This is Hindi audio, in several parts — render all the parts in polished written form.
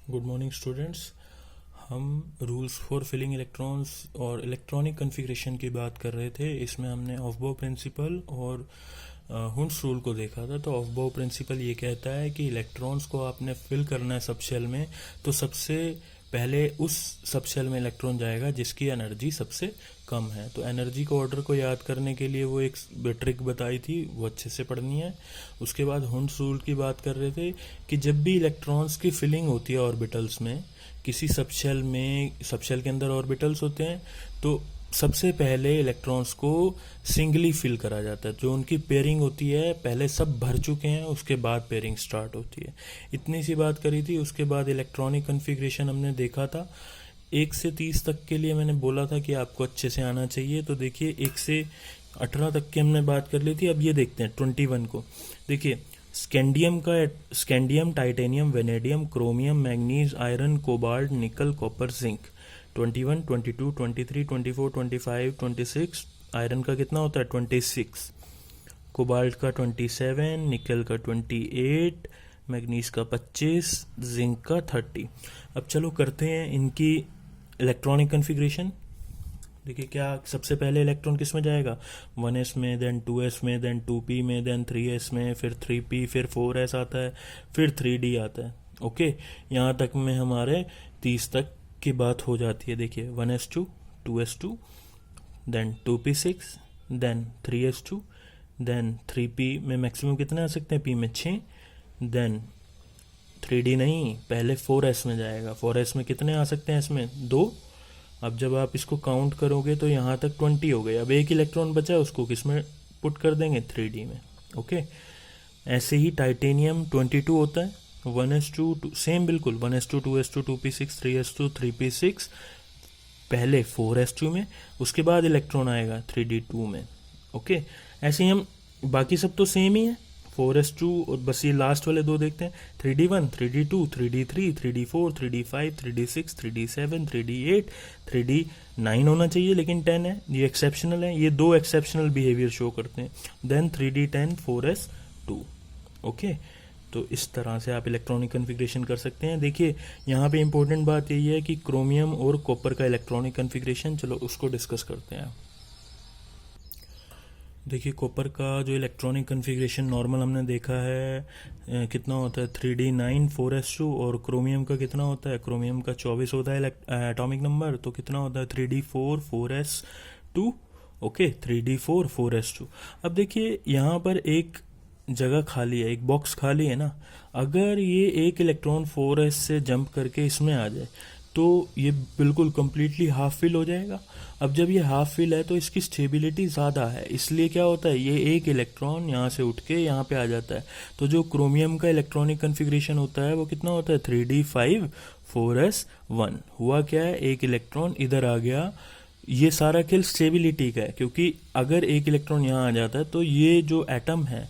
Good morning students. हम रूल्स फॉर फिलिंग इलेक्ट्रॉन्स और इलेक्ट्रॉनिक कॉन्फ़िगरेशन की बात कर रहे थे। इसमें हमने ऑफबो प्रिंसिपल और हुंस रूल को देखा था। तो ऑफबो प्रिंसिपल ये कहता है कि इलेक्ट्रॉन्स को आपने फिल करना है सब शेल में, तो सबसे पहले उस सब शेल में इलेक्ट्रॉन जाएगा जिसकी एनर्जी सबसे कम है। तो एनर्जी को ऑर्डर को याद करने के लिए वो एक ट्रिक बताई थी, वो अच्छे से पढ़नी है। उसके बाद हुंस रूल की बात कर रहे थे कि जब भी इलेक्ट्रॉन्स की फिलिंग होती है ऑर्बिटल्स में, किसी सबशेल में, सबशेल के अंदर ऑर्बिटल्स होते हैं, तो सबसे पहले इलेक्ट्रॉन्स को सिंगली फिल करा जाता है। जो उनकी पेयरिंग होती है, पहले सब भर चुके हैं, उसके बाद पेयरिंग स्टार्ट होती है। इतनी सी बात करी थी। उसके बाद इलेक्ट्रॉनिक कॉन्फ़िगरेशन हमने देखा था। 1 से 30 तक के लिए मैंने बोला था कि आपको अच्छे से आना चाहिए। तो देखिए 1 से 18 तक की हमने बात कर ली थी। अब ये देखते हैं 21 को। देखिए scandium, titanium, vanadium, chromium, manganese, iron, cobalt, निकल, कॉपर, जिंक। 21, 22, 23, 24, 25, 26। आयरन का कितना होता है? 26। कोबाल्ट का 27, निकल का 28, मैग्नीज का 25, जिंक का 30। अब चलो करते हैं इनकी इलेक्ट्रॉनिक कॉन्फ़िगरेशन। देखिए क्या सबसे पहले इलेक्ट्रॉन किस में जाएगा? 1s में, देन 2s में, देन 2p में, देन 3s में, फिर 3p, फिर 4s आता है, फिर 3d आता है। ओके, यहाँ तक में हमारे 30 तक की बात हो जाती है। देखिए 1s2, 2s2, then 2p6, then 3s2, then 3p में मैक्सिमम कितने आ सकते हैं? p में 6, देन 3d नहीं, पहले 4s में जाएगा। 4s में कितने आ सकते हैं? इसमें 2। अब जब आप इसको काउंट करोगे तो यहाँ तक 20 हो गए। अब एक इलेक्ट्रॉन बचा है, उसको किस में पुट कर देंगे? 3d में। ओके, ऐसे ही टाइटेनियम 22 होता है। 1s2 सेम बिल्कुल, 1s2, 2s2, 2p6, 3s2, 3p6, पहले 4s2 में, उसके बाद इलेक्ट्रॉन आएगा 3d2 में। ओके, ऐसे ही हम बाकी सब तो सेम ही है, 4s2, और बस ये लास्ट वाले दो देखते हैं। 3d1, 3d2, 3d3, 3d4, 3d5, 3d6, 3d7, 3d8, 3d9 होना चाहिए, लेकिन 10 है, ये एक्सेप्शनल है। ये दो एक्सेप्शनल बिहेवियर शो करते हैं। Then 3d10, 4s2। ओके, तो इस तरह से आप इलेक्ट्रॉनिक कॉन्फ़िगरेशन कर सकते हैं। देखिए यहाँ पे इंपॉर्टेंट बात यही है कि क्रोमियम और कॉपर का इलेक्ट्रॉनिक कॉन्फ़िगरेशन, चलो उसको डिस्कस करते हैं। देखिए कॉपर का जो इलेक्ट्रॉनिक कॉन्फ़िगरेशन नॉर्मल हमने देखा है, कितना होता है? 3d9, 4s2। और क्रोमियम का कितना होता है? क्रोमियम का 24 होता है एटॉमिक नंबर, तो कितना होता है? 3d4, 4s2। Okay, 3d4, 4s2। अब देखिए यहाँ पर एक जगह खाली है, एक बॉक्स खाली है ना। अगर ये एक इलेक्ट्रॉन 4s से जंप करके इसमें आ जाए तो ये बिल्कुल कम्प्लीटली हाफ फिल हो जाएगा। अब जब ये हाफ फिल है तो इसकी स्टेबिलिटी ज़्यादा है, इसलिए क्या होता है, ये एक इलेक्ट्रॉन यहाँ से उठ के यहाँ पे आ जाता है। तो जो क्रोमियम का इलेक्ट्रॉनिक कॉन्फ़िगरेशन होता है वो कितना होता है? 3d5, 4s1। हुआ क्या है, एक इलेक्ट्रॉन इधर आ गया। ये सारा खेल स्टेबिलिटी का है, क्योंकि अगर एक इलेक्ट्रॉन यहाँ आ जाता है तो ये जो एटम है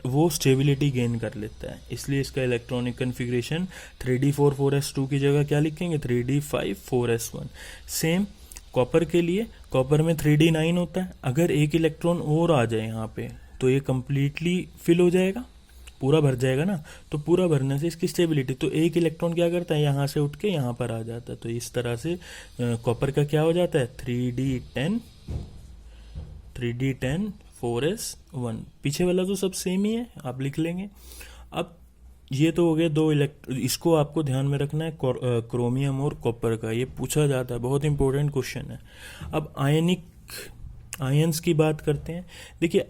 वो स्टेबिलिटी गेन कर लेता है। इसलिए इसका इलेक्ट्रॉनिक कॉन्फ़िगरेशन 3d4, 4s2 की जगह क्या लिखेंगे? 3d5, 4s1। सेम कॉपर के लिए, कॉपर में 3d9 होता है। अगर एक इलेक्ट्रॉन और आ जाए यहाँ पे तो ये कम्प्लीटली फिल हो जाएगा, पूरा भर जाएगा ना। तो पूरा भरने से इसकी स्टेबिलिटी, तो एक इलेक्ट्रॉन क्या करता है, यहाँ से उठ के यहाँ पर आ जाता है। तो इस तरह से कॉपर का क्या हो जाता है? 3d10, 4s1। पीछे वाला तो सब सेम ही है, आप लिख लेंगे। अब ये तो हो गए दो इसको आपको ध्यान में रखना है, क्रोमियम और कॉपर का। ये पूछा जाता है, बहुत इंपॉर्टेंट क्वेश्चन है। अब आयंस की बात करते हैं। देखिए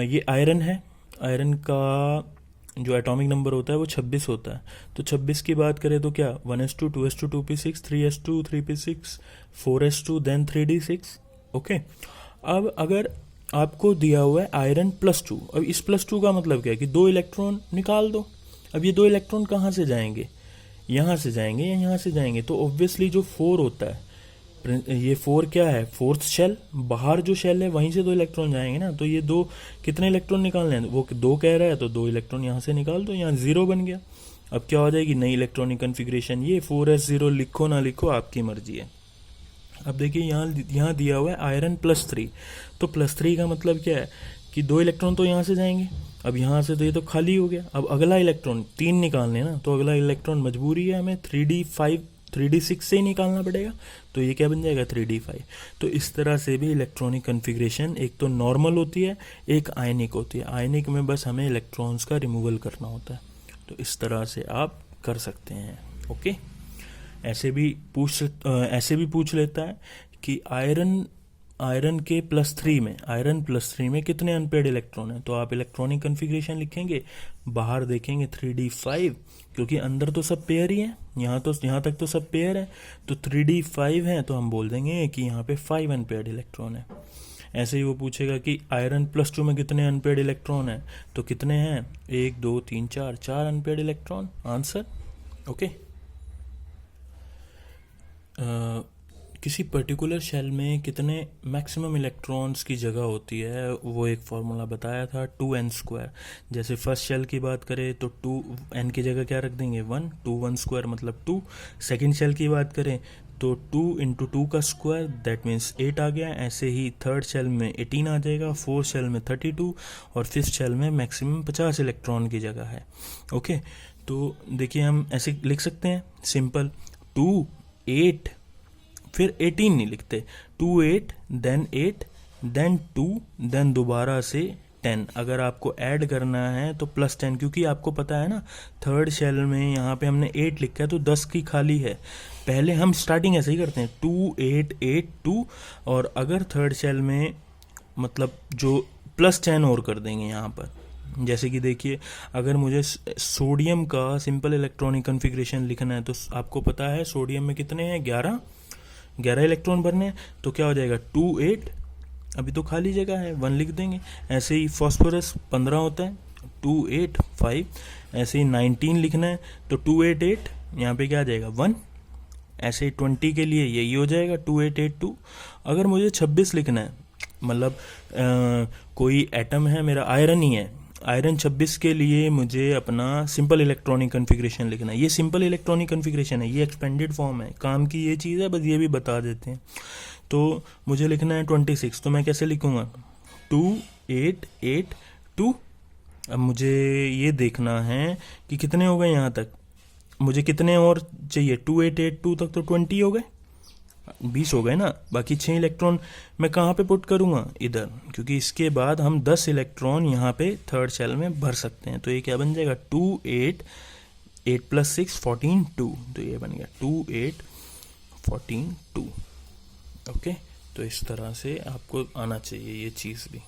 ये आयरन है। आयरन का जो एटॉमिक नंबर होता है वो 26 होता है। तो 26 की बात करें तो क्या? 1s2, 2s2, 2p6, 3s2, 3p6, 4s2, then 3d6। Okay, अब अगर आपको दिया हुआ है आयरन +2, अब इस +2 का मतलब क्या है कि दो इलेक्ट्रॉन निकाल दो। अब ये दो इलेक्ट्रॉन कहाँ से जाएंगे? यहाँ से जाएंगे या यहाँ से जाएंगे? तो ऑब्वियसली जो 4 होता है, ये 4 क्या है? फोर्थ शेल, बाहर जो शेल है वहीं से दो इलेक्ट्रॉन जाएंगे ना। तो ये दो, कितने इलेक्ट्रॉन निकालने हैं? वो 2 कह रहा है, तो 2 इलेक्ट्रॉन यहाँ से निकाल दो, यहाँ 0 बन गया। अब क्या हो जाएगी नई इलेक्ट्रॉनिक कॉन्फ़िगरेशन? ये 4s0 लिखो ना लिखो, आपकी मर्जी है। अब देखिए यहाँ दिया हुआ है आयरन +3। तो +3 का मतलब क्या है कि दो इलेक्ट्रॉन तो यहाँ से जाएंगे, अब यहाँ से तो ये तो खाली हो गया, अब अगला इलेक्ट्रॉन 3 निकालने ना, तो अगला इलेक्ट्रॉन मजबूरी है हमें 3d6 से ही निकालना पड़ेगा, तो ये क्या बन जाएगा 3d5। तो इस तरह से भी इलेक्ट्रॉनिक कन्फिग्रेशन एक तो नॉर्मल होती है, एक आयनिक होती है। आयनिक में बस हमें इलेक्ट्रॉन्स का रिमूवल करना होता है, तो इस तरह से आप कर सकते हैं। ओके, ऐसे भी पूछ लेता है कि आयरन के +3 में कितने अनपेयर्ड इलेक्ट्रॉन हैं, तो आप इलेक्ट्रॉनिक कन्फिग्रेशन लिखेंगे, बाहर देखेंगे 3d5, क्योंकि अंदर तो सब पेयर ही है, यहाँ तक तो सब पेयर है, तो 3d5 है, तो हम बोल देंगे कि यहाँ पे 5 अनपेयर्ड इलेक्ट्रॉन है। ऐसे ही वो पूछेगा कि आयरन +2 में कितने अनपेयर्ड इलेक्ट्रॉन हैं, तो कितने हैं 1 2 3 4 अनपेयर्ड इलेक्ट्रॉन, आंसर। ओके, किसी पर्टिकुलर शेल में कितने मैक्सिमम इलेक्ट्रॉन्स की जगह होती है, वो एक फार्मूला बताया था 2n²। जैसे फर्स्ट शेल की बात करें तो 2n की जगह क्या रख देंगे 1, 2 1² मतलब 2। सेकेंड शेल की बात करें तो 2 × 2 का स्क्वायर, दैट मीन्स 8 आ गया। ऐसे ही थर्ड शेल में 18 आ जाएगा, फोर्थ शेल में 32 और फिफ्थ शेल में मैक्सिमम 50 इलेक्ट्रॉन की जगह है। ओके, तो देखिए हम ऐसे लिख सकते हैं सिंपल, 2 8 फिर 18 नहीं लिखते, 2 8 देन 8 देन 2 देन दोबारा से 10। अगर आपको ऐड करना है तो +10, क्योंकि आपको पता है ना थर्ड शेल में यहाँ पे हमने 8 लिखा है तो 10 की खाली है। पहले हम स्टार्टिंग ऐसे ही करते हैं 2 8 8 2, और अगर थर्ड शेल में मतलब जो +10 और कर देंगे यहाँ पर। जैसे कि देखिए, अगर मुझे सोडियम का सिंपल इलेक्ट्रॉनिक कन्फिग्रेशन लिखना है तो आपको पता है सोडियम में कितने हैं 11 इलेक्ट्रॉन भरने हैं, तो क्या हो जाएगा 2 8, अभी तो खाली जगह है 1 लिख देंगे। ऐसे ही फॉस्फोरस 15 होता है, 2 8 5। ऐसे ही 19 लिखना है तो 2 8 8, यहाँ पे क्या आ जाएगा 1। ऐसे ही 20 के लिए यही हो जाएगा 2 8 8 2। अगर मुझे 26 लिखना है, मतलब कोई एटम है मेरा आयरन ही है, आयरन 26 के लिए मुझे अपना सिंपल इलेक्ट्रॉनिक कन्फिग्रेशन लिखना है। ये सिंपल इलेक्ट्रॉनिक कन्फिग्रेशन है, ये एक्सपेंडेड फॉर्म है, काम की ये चीज़ है, बस ये भी बता देते हैं। तो मुझे लिखना है 26, तो मैं कैसे लिखूँगा 2 8 8 2। अब मुझे ये देखना है कि कितने हो गए यहाँ तक, मुझे कितने और चाहिए 2 8 8 2 तक, तो 20 हो गए, 20 हो गए ना। बाकी 6 इलेक्ट्रॉन मैं कहाँ पे पुट करूँगा, इधर, क्योंकि इसके बाद हम 10 इलेक्ट्रॉन यहाँ पे थर्ड शेल में भर सकते हैं। तो ये क्या बन जाएगा 2 8 8 + 6 14 2, तो ये बन गया 2 8 14 2। ओके, तो इस तरह से आपको आना चाहिए ये चीज़ भी।